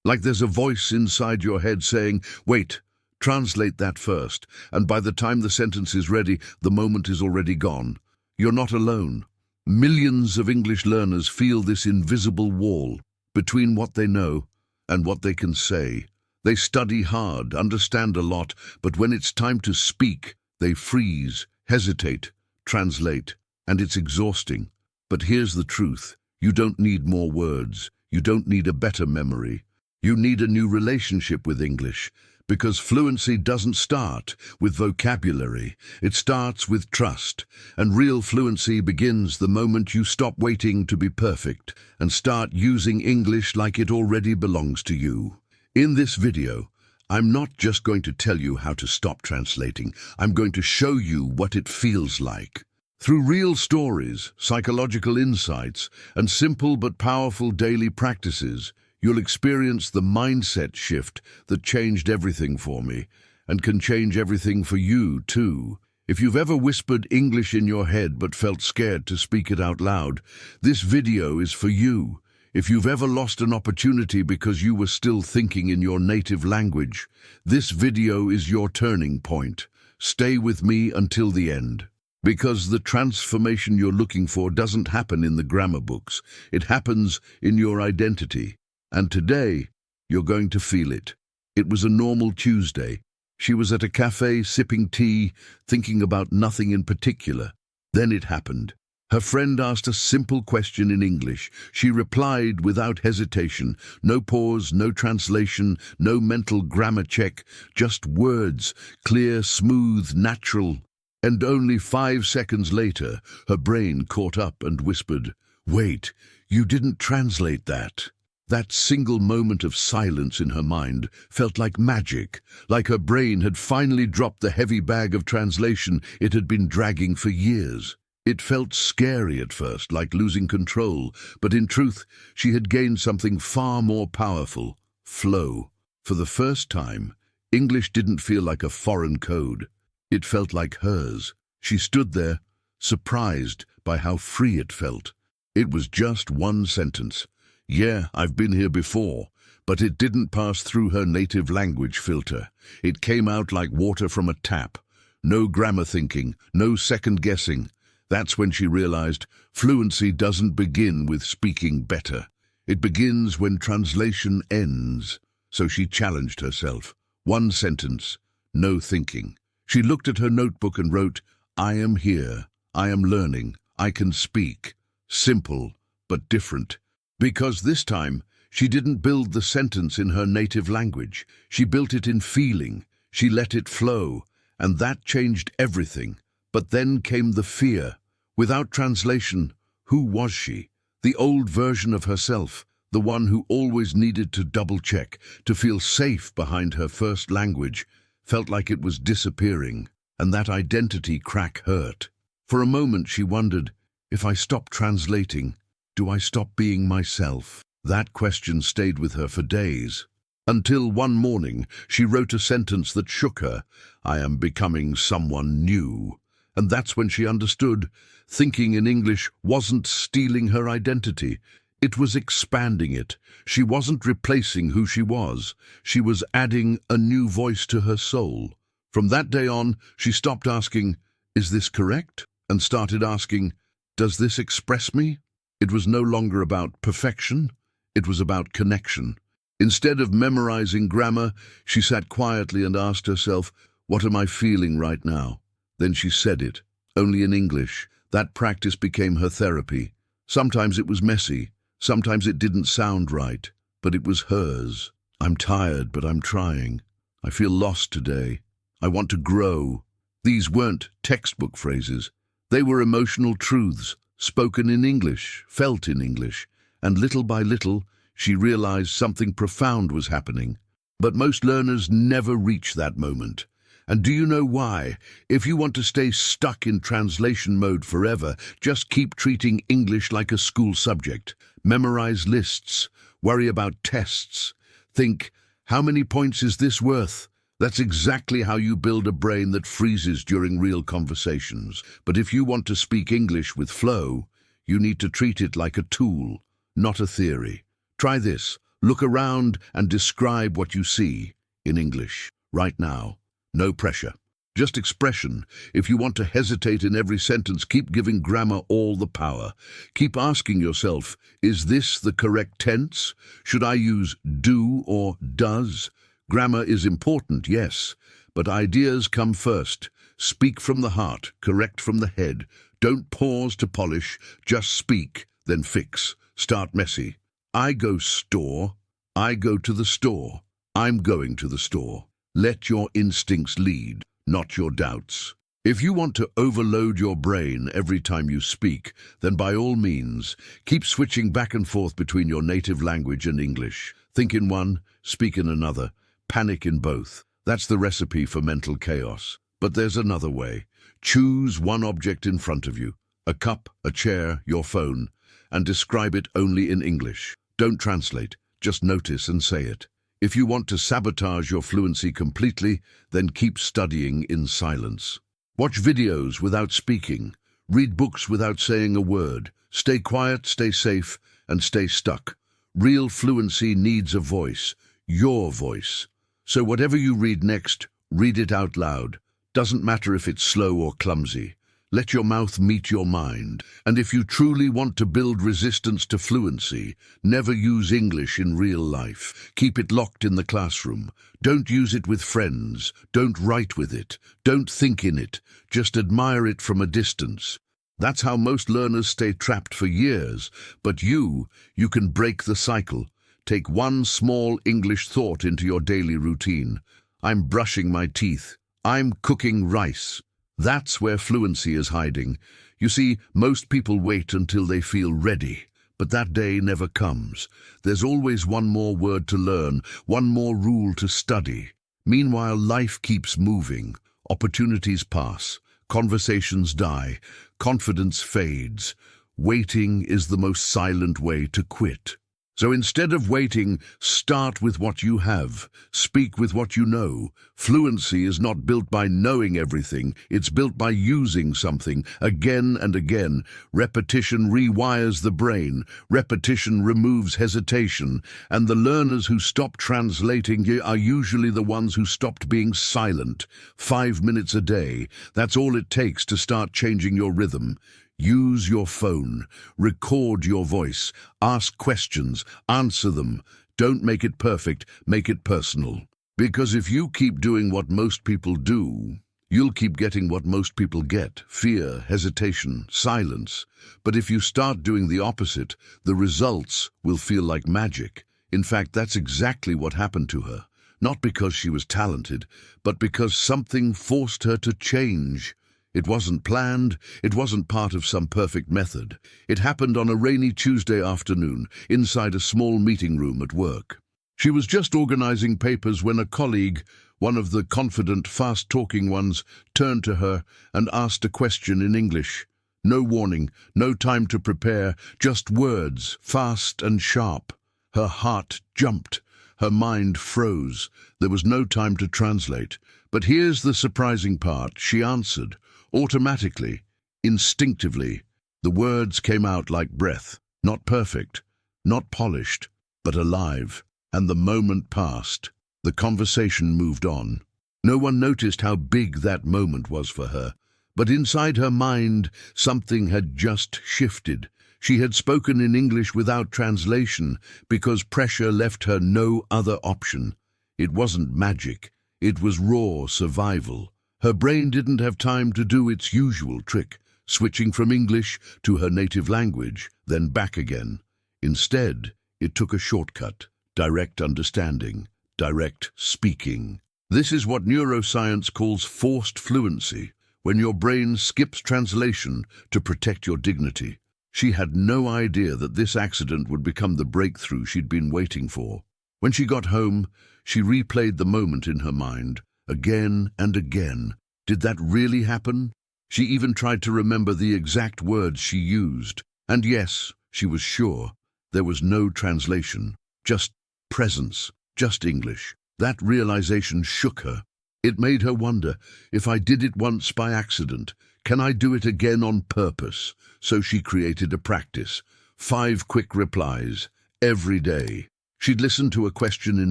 Like there's a voice inside your head saying, wait, translate that first, and by the time the sentence is ready, the moment is already gone. You're not alone. Millions of English learners feel this invisible wall between what they know and what they can say. They study hard, understand a lot, but when it's time to speak, they freeze, hesitate, translate, and it's exhausting. But here's the truth. You don't need more words. You don't need a better memory. You need a new relationship with English, because fluency doesn't start with vocabulary. It starts with trust, and real fluency begins the moment you stop waiting to be perfect and start using English like it already belongs to you. In this video, I'm not just going to tell you how to stop translating. I'm going to show you what it feels like. Through real stories, psychological insights, and simple but powerful daily practices, you'll experience the mindset shift that changed everything for me and can change everything for you too. If you've ever whispered English in your head but felt scared to speak it out loud, this video is for you. If you've ever lost an opportunity because you were still thinking in your native language, this video is your turning point. Stay with me until the end. Because the transformation you're looking for doesn't happen in the grammar books. It happens in your identity. And today, you're going to feel it. It was a normal Tuesday. She was at a cafe sipping tea, thinking about nothing in particular. Then it happened. Her friend asked a simple question in English. She replied without hesitation. No pause, no translation, no mental grammar check. Just words, clear, smooth, natural. And only 5 seconds later, her brain caught up and whispered, "Wait, you didn't translate that." That single moment of silence in her mind felt like magic, like her brain had finally dropped the heavy bag of translation it had been dragging for years. It felt scary at first, like losing control, but in truth, she had gained something far more powerful: flow. For the first time, English didn't feel like a foreign code. It felt like hers. She stood there, surprised by how free it felt. It was just one sentence. Yeah, I've been here before, but it didn't pass through her native language filter. It came out like water from a tap. No grammar thinking, no second guessing. That's when she realized fluency doesn't begin with speaking better. It begins when translation ends. So she challenged herself. One sentence, no thinking. She looked at her notebook and wrote, "I am here. I am learning. I can speak." Simple, but different. Because this time, she didn't build the sentence in her native language. She built it in feeling. She let it flow, and that changed everything. But then came the fear. Without translation, who was she? The old version of herself, the one who always needed to double-check, to feel safe behind her first language, felt like it was disappearing, and that identity crack hurt. For a moment she wondered, if I stop translating, do I stop being myself? That question stayed with her for days. Until one morning she wrote a sentence that shook her. "I am becoming someone new." And that's when she understood. Thinking in English wasn't stealing her identity. It was expanding it. She wasn't replacing who she was. She was adding a new voice to her soul. From that day on, she stopped asking, "Is this correct?" and started asking, "Does this express me?" It was no longer about perfection. It was about connection. Instead of memorizing grammar, she sat quietly and asked herself, "What am I feeling right now?" Then she said it, only in English. That practice became her therapy. Sometimes it was messy. Sometimes it didn't sound right, but it was hers. "I'm tired, but I'm trying. I feel lost today. I want to grow." These weren't textbook phrases. They were emotional truths, spoken in English, felt in English, and little by little, she realized something profound was happening. But most learners never reach that moment. And do you know why? If you want to stay stuck in translation mode forever, just keep treating English like a school subject. Memorize lists, worry about tests. Think, how many points is this worth? That's exactly how you build a brain that freezes during real conversations. But if you want to speak English with flow, you need to treat it like a tool, not a theory. Try this. Look around and describe what you see in English right now. No pressure. Just expression. If you want to hesitate in every sentence, keep giving grammar all the power. Keep asking yourself, is this the correct tense? Should I use do or does? Grammar is important, yes, but ideas come first. Speak from the heart, correct from the head. Don't pause to polish, just speak, then fix. Start messy. I go store. I go to the store. I'm going to the store. Let your instincts lead, not your doubts. If you want to overload your brain every time you speak, then by all means, keep switching back and forth between your native language and English. Think in one, speak in another, panic in both. That's the recipe for mental chaos. But there's another way. Choose one object in front of you, a cup, a chair, your phone, and describe it only in English. Don't translate, just notice and say it. If you want to sabotage your fluency completely, then keep studying in silence. Watch videos without speaking. Read books without saying a word. Stay quiet, stay safe, and stay stuck. Real fluency needs a voice, your voice. So whatever you read next, read it out loud. Doesn't matter if it's slow or clumsy. Let your mouth meet your mind. And if you truly want to build resistance to fluency, never use English in real life. Keep it locked in the classroom. Don't use it with friends. Don't write with it. Don't think in it. Just admire it from a distance. That's how most learners stay trapped for years. But you can break the cycle. Take one small English thought into your daily routine. I'm brushing my teeth. I'm cooking rice. That's where fluency is hiding. You see, most people wait until they feel ready, but that day never comes. There's always one more word to learn, one more rule to study. Meanwhile, life keeps moving. Opportunities pass, conversations die, confidence fades. Waiting is the most silent way to quit. So instead of waiting, start with what you have. Speak with what you know. Fluency is not built by knowing everything. It's built by using something again and again. Repetition rewires the brain. Repetition removes hesitation. And the learners who stop translating are usually the ones who stopped being silent. 5 minutes a day. That's all it takes to start changing your rhythm. Use your phone, record your voice, ask questions, answer them. Don't make it perfect, make it personal. Because if you keep doing what most people do, you'll keep getting what most people get: fear, hesitation, silence. But if you start doing the opposite, the results will feel like magic. In fact, that's exactly what happened to her. Not because she was talented, but because something forced her to change. It wasn't planned, it wasn't part of some perfect method. It happened on a rainy Tuesday afternoon, inside a small meeting room at work. She was just organizing papers when a colleague, one of the confident, fast-talking ones, turned to her and asked a question in English. No warning, no time to prepare, just words, fast and sharp. Her heart jumped. Her mind froze. There was no time to translate. But here's the surprising part. She answered. Automatically, instinctively. The words came out like breath. Not perfect, not polished, but alive. And the moment passed. The conversation moved on. No one noticed how big that moment was for her. But inside her mind, something had just shifted. She had spoken in English without translation because pressure left her no other option. It wasn't magic. It was raw survival. Her brain didn't have time to do its usual trick, switching from English to her native language, then back again. Instead, it took a shortcut: direct understanding, direct speaking. This is what neuroscience calls forced fluency, when your brain skips translation to protect your dignity. She had no idea that this accident would become the breakthrough she'd been waiting for. When she got home, she replayed the moment in her mind, again and again. Did that really happen? She even tried to remember the exact words she used. And yes, she was sure. There was no translation, just presence, just English. That realization shook her. It made her wonder, if I did it once by accident, can I do it again on purpose? So she created a practice. 5 quick replies, every day. She'd listen to a question in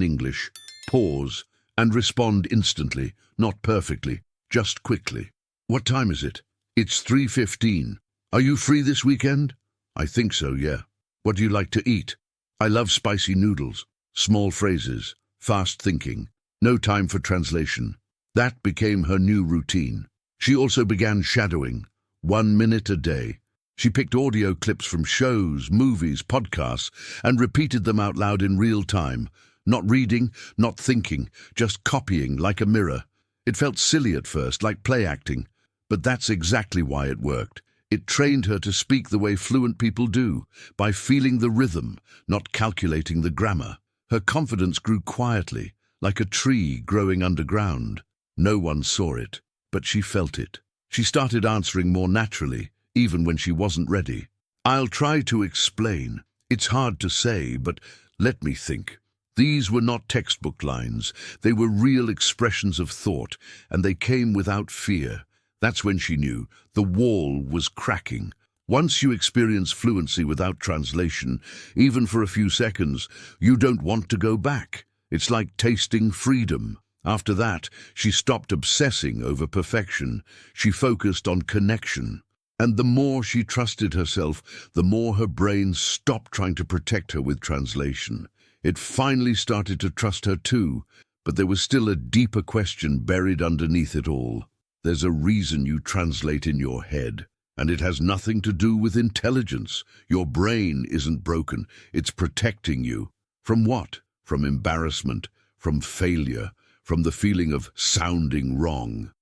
English, pause, and respond instantly, not perfectly, just quickly. What time is it? It's 3:15. Are you free this weekend? I think so, yeah. What do you like to eat? I love spicy noodles. Small phrases, fast thinking, no time for translation. That became her new routine. She also began shadowing, 1 minute a day. She picked audio clips from shows, movies, podcasts, and repeated them out loud in real time. Not reading, not thinking, just copying like a mirror. It felt silly at first, like play acting, but that's exactly why it worked. It trained her to speak the way fluent people do, by feeling the rhythm, not calculating the grammar. Her confidence grew quietly, like a tree growing underground. No one saw it, but she felt it. She started answering more naturally, even when she wasn't ready. I'll try to explain. It's hard to say, but let me think. These were not textbook lines. They were real expressions of thought, and they came without fear. That's when she knew the wall was cracking. Once you experience fluency without translation, even for a few seconds, you don't want to go back. It's like tasting freedom. After that, she stopped obsessing over perfection. She focused on connection. And the more she trusted herself, the more her brain stopped trying to protect her with translation. It finally started to trust her too, but there was still a deeper question buried underneath it all. There's a reason you translate in your head, and it has nothing to do with intelligence. Your brain isn't broken, it's protecting you. From what? From embarrassment, from failure, from the feeling of sounding wrong.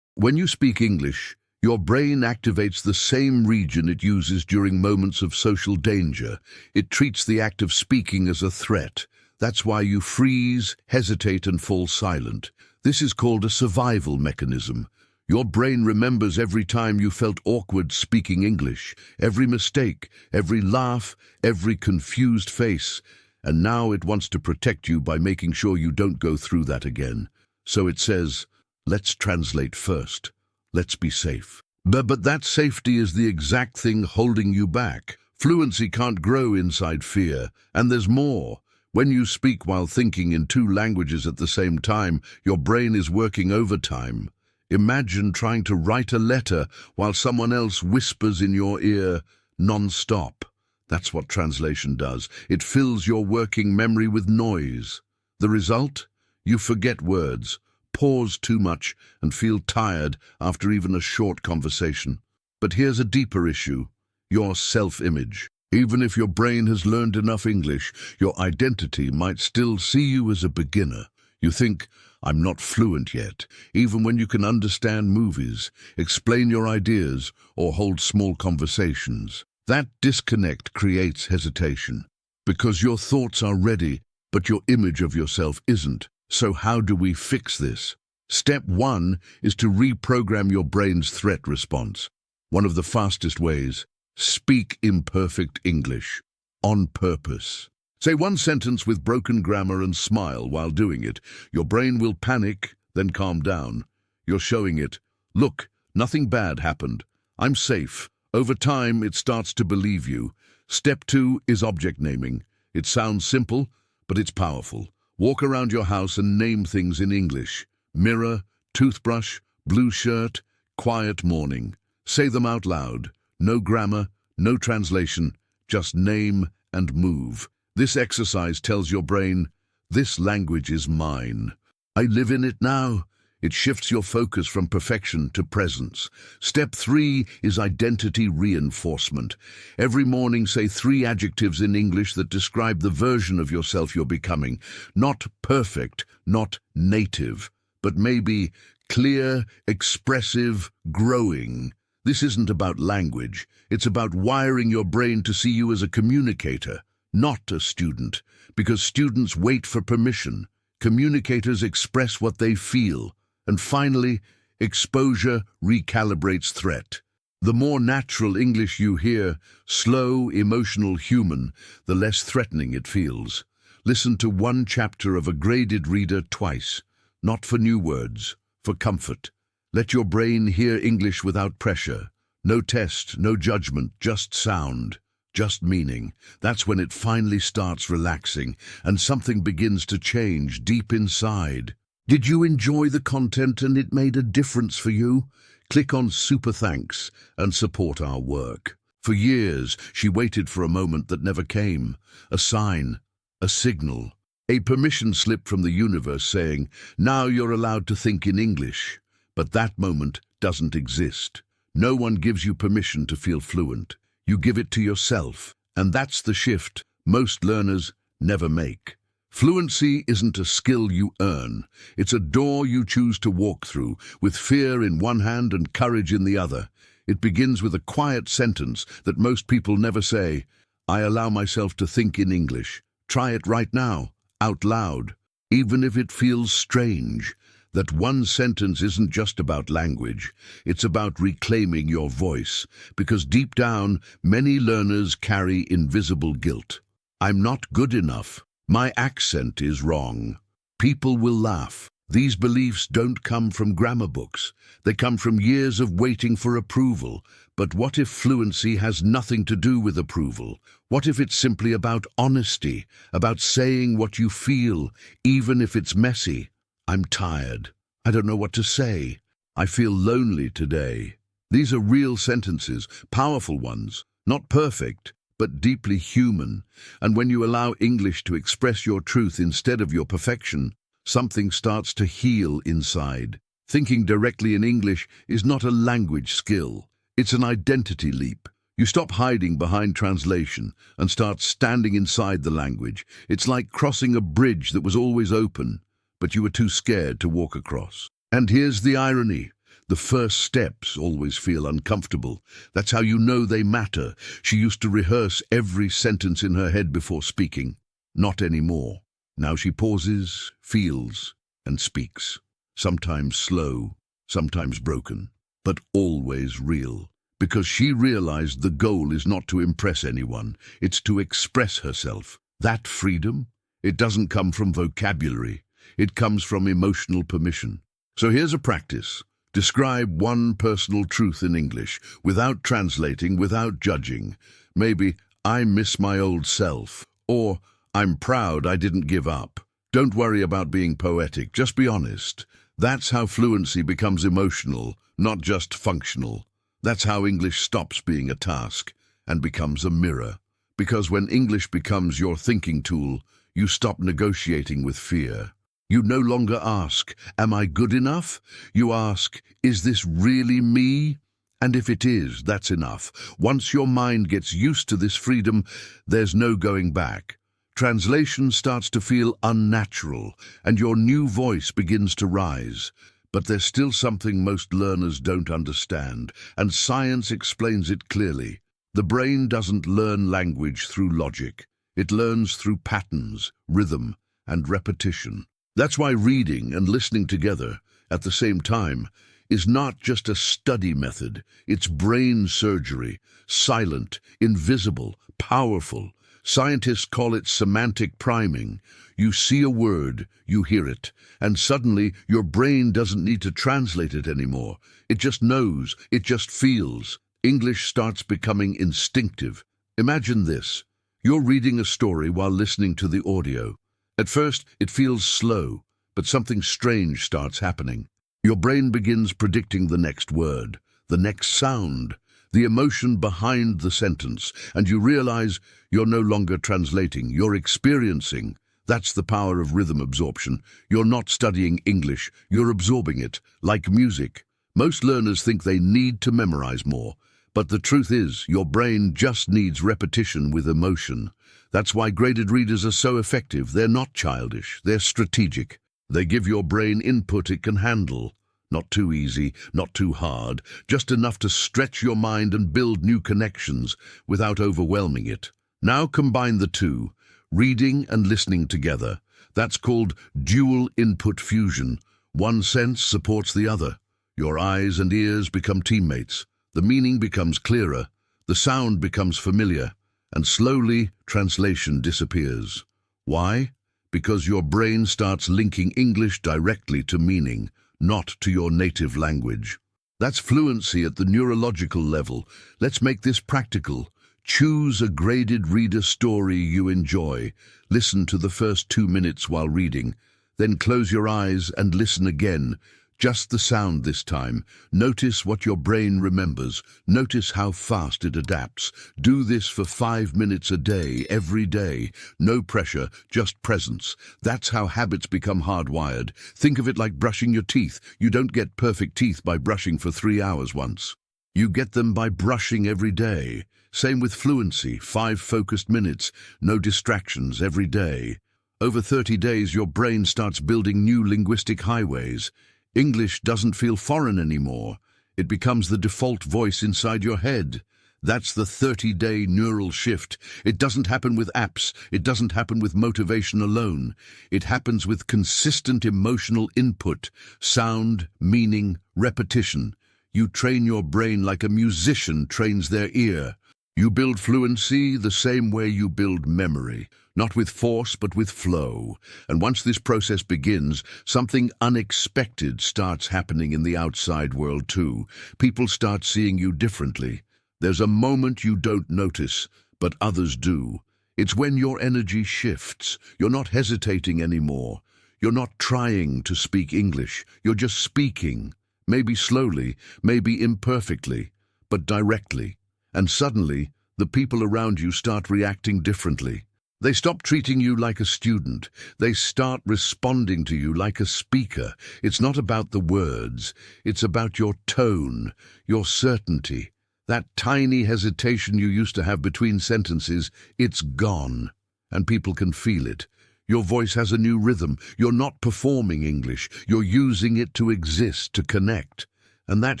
When you speak English, your brain activates the same region it uses during moments of social danger. It treats the act of speaking as a threat. That's why you freeze, hesitate, and fall silent. This is called a survival mechanism. Your brain remembers every time you felt awkward speaking English, every mistake, every laugh, every confused face, and now it wants to protect you by making sure you don't go through that again. So it says, let's translate first. Let's be safe. But that safety is the exact thing holding you back. Fluency can't grow inside fear, and there's more. When you speak while thinking in 2 languages at the same time, your brain is working overtime. Imagine trying to write a letter while someone else whispers in your ear non-stop. That's what translation does. It fills your working memory with noise. The result? You forget words, pause too much, and feel tired after even a short conversation. But here's a deeper issue: your self-image. Even if your brain has learned enough English, your identity might still see you as a beginner. You think, I'm not fluent yet, even when you can understand movies, explain your ideas, or hold small conversations. That disconnect creates hesitation, because your thoughts are ready, but your image of yourself isn't. So how do we fix this? Step 1 is to reprogram your brain's threat response. One of the fastest ways: speak imperfect English, on purpose. Say 1 sentence with broken grammar and smile while doing it. Your brain will panic, then calm down. You're showing it, look, nothing bad happened. I'm safe. Over time, it starts to believe you. Step 2 is object naming. It sounds simple, but it's powerful. Walk around your house and name things in English. Mirror, toothbrush, blue shirt, quiet morning. Say them out loud. No grammar, no translation, just name and move. This exercise tells your brain, this language is mine. I live in it now. It shifts your focus from perfection to presence. Step 3 is identity reinforcement. Every morning say 3 adjectives in English that describe the version of yourself you're becoming. Not perfect, not native, but maybe clear, expressive, growing. This isn't about language. It's about wiring your brain to see you as a communicator, not a student, because students wait for permission. Communicators express what they feel. And finally, exposure recalibrates threat. The more natural English you hear, slow, emotional, human, the less threatening it feels. Listen to 1 chapter of a graded reader twice, not for new words, for comfort. Let your brain hear English without pressure. No test, no judgment, just sound. just meaning. That's when it finally starts relaxing and something begins to change deep inside. Did you enjoy the content and it made a difference for you? Click on Super Thanks and support our work. For years, she waited for a moment that never came. A sign, a signal, a permission slip from the universe saying, now you're allowed to think in English. But that moment doesn't exist. No one gives you permission to feel fluent. You give it to yourself. And that's the shift most learners never make. Fluency isn't a skill you earn. It's a door you choose to walk through, with fear in one hand and courage in the other. It begins with a quiet sentence that most people never say. I allow myself to think in English. Try it right now, out loud, even if it feels strange. That one sentence isn't just about language. It's about reclaiming your voice, because deep down, many learners carry invisible guilt. I'm not good enough. My accent is wrong. People will laugh. These beliefs don't come from grammar books. They come from years of waiting for approval. But what if fluency has nothing to do with approval? What if it's simply about honesty, about saying what you feel, even if it's messy? I'm tired. I don't know what to say. I feel lonely today. These are real sentences, powerful ones, not perfect, but deeply human. And when you allow English to express your truth instead of your perfection, something starts to heal inside. Thinking directly in English is not a language skill. It's an identity leap. You stop hiding behind translation and start standing inside the language. It's like crossing a bridge that was always open, but you were too scared to walk across. And here's the irony. The first steps always feel uncomfortable. That's how you know they matter. She used to rehearse every sentence in her head before speaking. Not anymore. Now she pauses, feels, and speaks. Sometimes slow, sometimes broken, but always real. Because she realized the goal is not to impress anyone, it's to express herself. That freedom, it doesn't come from vocabulary. It comes from emotional permission. So here's a practice. Describe one personal truth in English, without translating, without judging. Maybe, I miss my old self, or I'm proud I didn't give up. Don't worry about being poetic, just be honest. That's how fluency becomes emotional, not just functional. That's how English stops being a task and becomes a mirror. Because when English becomes your thinking tool, you stop negotiating with fear. You no longer ask, am I good enough? You ask, is this really me? And if it is, that's enough. Once your mind gets used to this freedom, there's no going back. Translation starts to feel unnatural, and your new voice begins to rise. But there's still something most learners don't understand, and science explains it clearly. The brain doesn't learn language through logic. It learns through patterns, rhythm, and repetition. That's why reading and listening together at the same time is not just a study method. It's brain surgery, silent, invisible, powerful. Scientists call it semantic priming. You see a word, you hear it, and suddenly your brain doesn't need to translate it anymore. It just knows, it just feels. English starts becoming instinctive. Imagine this. You're reading a story while listening to the audio. At first, it feels slow, but something strange starts happening. Your brain begins predicting the next word, the next sound, the emotion behind the sentence, and you realize you're no longer translating, you're experiencing. That's the power of rhythm absorption. You're not studying English, you're absorbing it, like music. Most learners think they need to memorize more, but the truth is, your brain just needs repetition with emotion. That's why graded readers are so effective. They're not childish, they're strategic. They give your brain input it can handle. Not too easy, not too hard, just enough to stretch your mind and build new connections without overwhelming it. Now combine the two, reading and listening together. That's called dual input fusion. One sense supports the other. Your eyes and ears become teammates. The meaning becomes clearer. The sound becomes familiar. And slowly, translation disappears. Why? Because your brain starts linking English directly to meaning, not to your native language. That's fluency at the neurological level. Let's make this practical. Choose a graded reader story you enjoy. Listen to the first 2 minutes while reading. Then close your eyes and listen again. Just the sound this time. Notice what your brain remembers. Notice how fast it adapts. Do this for 5 minutes a day, every day. No pressure, just presence. That's how habits become hardwired. Think of it like brushing your teeth. You don't get perfect teeth by brushing for 3 hours once. You get them by brushing every day. Same with fluency, 5 focused minutes, no distractions every day. Over 30 days, your brain starts building new linguistic highways. English doesn't feel foreign anymore. It becomes the default voice inside your head. That's the 30-day neural shift. It doesn't happen with apps. It doesn't happen with motivation alone. It happens with consistent emotional input, sound, meaning, repetition. You train your brain like a musician trains their ear. You build fluency the same way you build memory, not with force but with flow. And once this process begins, something unexpected starts happening in the outside world too. People start seeing you differently. There's a moment you don't notice, but others do. It's when your energy shifts. You're not hesitating anymore. You're not trying to speak English. You're just speaking. Maybe slowly, maybe imperfectly, but directly. And suddenly, the people around you start reacting differently. They stop treating you like a student. They start responding to you like a speaker. It's not about the words. It's about your tone, your certainty. That tiny hesitation you used to have between sentences, it's gone. And people can feel it. Your voice has a new rhythm. You're not performing English. You're using it to exist, to connect. And that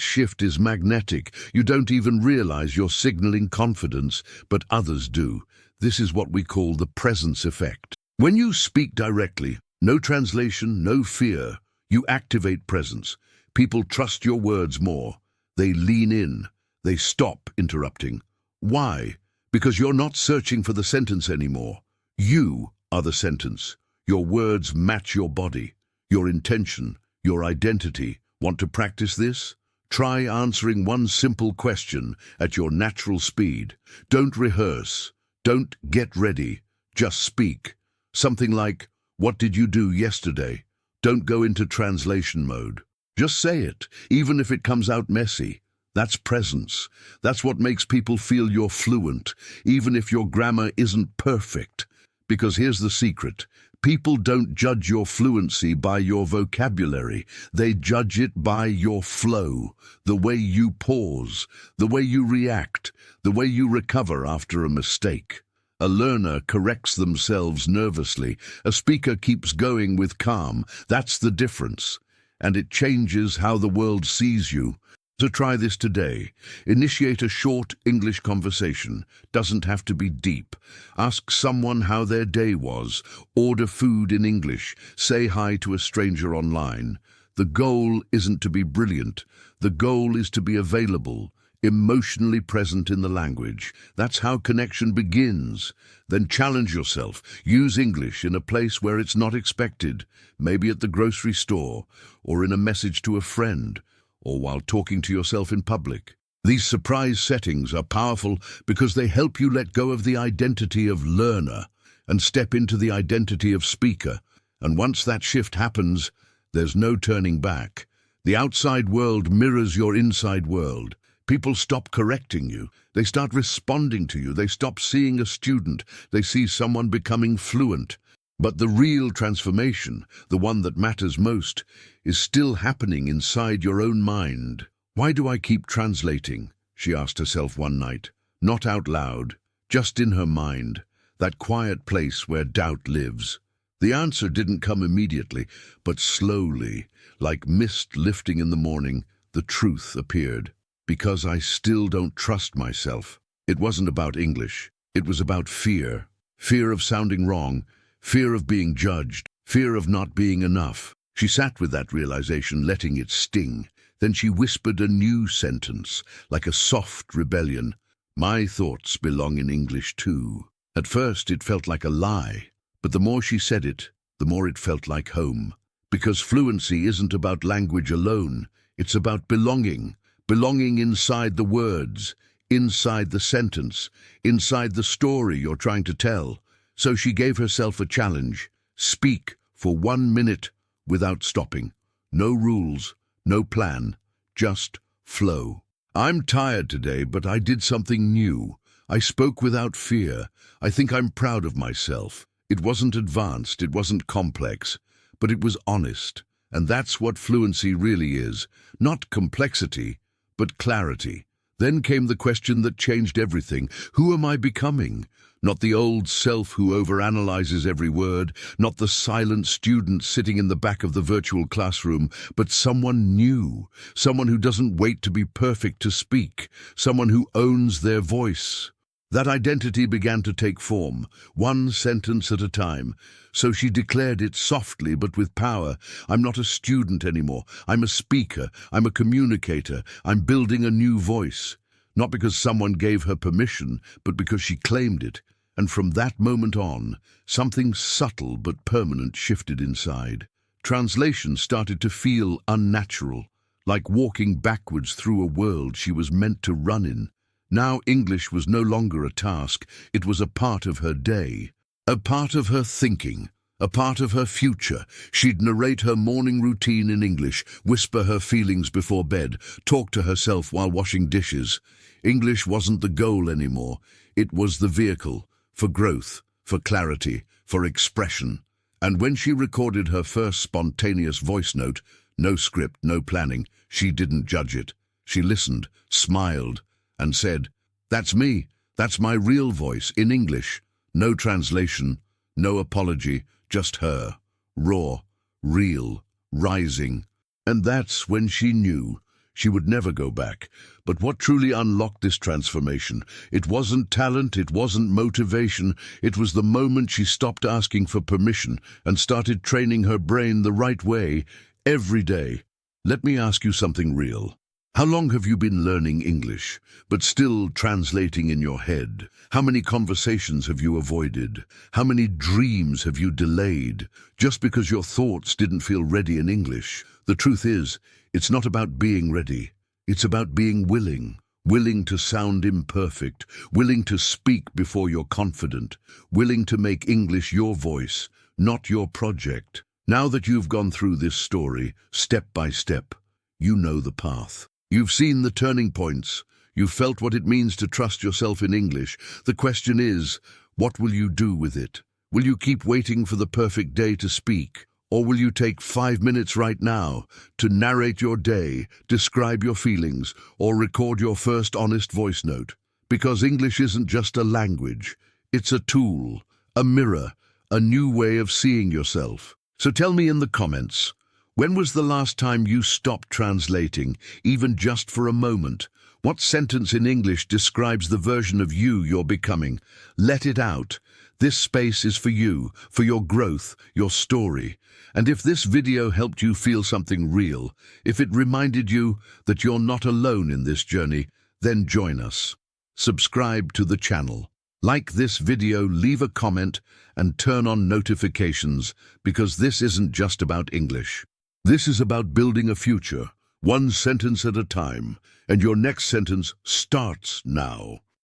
shift is magnetic. You don't even realize you're signaling confidence, but others do. This is what we call the presence effect. When you speak directly, no translation, no fear, you activate presence. People trust your words more. They lean in. They stop interrupting. Why? Because you're not searching for the sentence anymore. You are the sentence. Your words match your body, your intention, your identity. Want to practice this? Try answering one simple question at your natural speed. Don't rehearse. Don't get ready. Just speak. Something like, "What did you do yesterday?" Don't go into translation mode. Just say it, even if it comes out messy. That's presence. That's what makes people feel you're fluent, even if your grammar isn't perfect. Because here's the secret. People don't judge your fluency by your vocabulary. They judge it by your flow, the way you pause, the way you react, the way you recover after a mistake. A learner corrects themselves nervously. A speaker keeps going with calm. That's the difference. And it changes how the world sees you. So try this today. Initiate a short English conversation. Doesn't have to be deep. Ask someone how their day was. Order food in English. Say hi to a stranger online. The goal isn't to be brilliant. The goal is to be available, emotionally present in the language. That's how connection begins. Then challenge yourself. Use English in a place where it's not expected. Maybe at the grocery store, or in a message to a friend, or while talking to yourself in public. These surprise settings are powerful because they help you let go of the identity of learner and step into the identity of speaker. And once that shift happens, there's no turning back. The outside world mirrors your inside world. People stop correcting you. They start responding to you. They stop seeing a student. They see someone becoming fluent. But the real transformation, the one that matters most, is still happening inside your own mind. "Why do I keep translating?" she asked herself one night. Not out loud, just in her mind, that quiet place where doubt lives. The answer didn't come immediately, but slowly, like mist lifting in the morning, the truth appeared. Because I still don't trust myself. It wasn't about English. It was about fear. Fear of sounding wrong. Fear of being judged, fear of not being enough. She sat with that realization, letting it sting. Then she whispered a new sentence, like a soft rebellion. "My thoughts belong in English too." At first it felt like a lie, but the more she said it, the more it felt like home. Because fluency isn't about language alone. It's about belonging. Belonging inside the words, inside the sentence, inside the story you're trying to tell. So she gave herself a challenge. Speak for 1 minute without stopping. No rules, no plan, just flow. I'm tired today, but I did something new. I spoke without fear. I think I'm proud of myself. It wasn't advanced, it wasn't complex, but it was honest. And that's what fluency really is. Not complexity, but clarity. Then came the question that changed everything. Who am I becoming? Not the old self who overanalyzes every word, not the silent student sitting in the back of the virtual classroom, but someone new, someone who doesn't wait to be perfect to speak, someone who owns their voice. That identity began to take form, one sentence at a time. So she declared it softly but with power. I'm not a student anymore. I'm a speaker. I'm a communicator. I'm building a new voice. Not because someone gave her permission, but because she claimed it. And from that moment on, something subtle but permanent shifted inside. Translation started to feel unnatural, like walking backwards through a world she was meant to run in. Now English was no longer a task, it was a part of her day, a part of her thinking, a part of her future. She'd narrate her morning routine in English, whisper her feelings before bed, talk to herself while washing dishes. English wasn't the goal anymore, it was the vehicle, for growth, for clarity, for expression. And when she recorded her first spontaneous voice note, no script, no planning, she didn't judge it. She listened, smiled, and said, "That's me, that's my real voice in English. No translation, no apology, just her, raw, real, rising." And that's when she knew she would never go back. But what truly unlocked this transformation? It wasn't talent, it wasn't motivation, it was the moment she stopped asking for permission and started training her brain the right way, every day. Let me ask you something real. How long have you been learning English, but still translating in your head? How many conversations have you avoided? How many dreams have you delayed, just because your thoughts didn't feel ready in English? The truth is, it's not about being ready. It's about being willing. Willing to sound imperfect, willing to speak before you're confident, willing to make English your voice, not your project. Now that you've gone through this story, step by step, you know the path. You've seen the turning points. You've felt what it means to trust yourself in English. The question is, what will you do with it? Will you keep waiting for the perfect day to speak? Or will you take 5 minutes right now to narrate your day, describe your feelings, or record your first honest voice note? Because English isn't just a language. It's a tool, a mirror, a new way of seeing yourself. So tell me in the comments, when was the last time you stopped translating, even just for a moment? What sentence in English describes the version of you you're becoming? Let it out. This space is for you, for your growth, your story. And if this video helped you feel something real, if it reminded you that you're not alone in this journey, then join us. Subscribe to the channel. Like this video, leave a comment, and turn on notifications, because this isn't just about English. This is about building a future, one sentence at a time, and your next sentence starts now.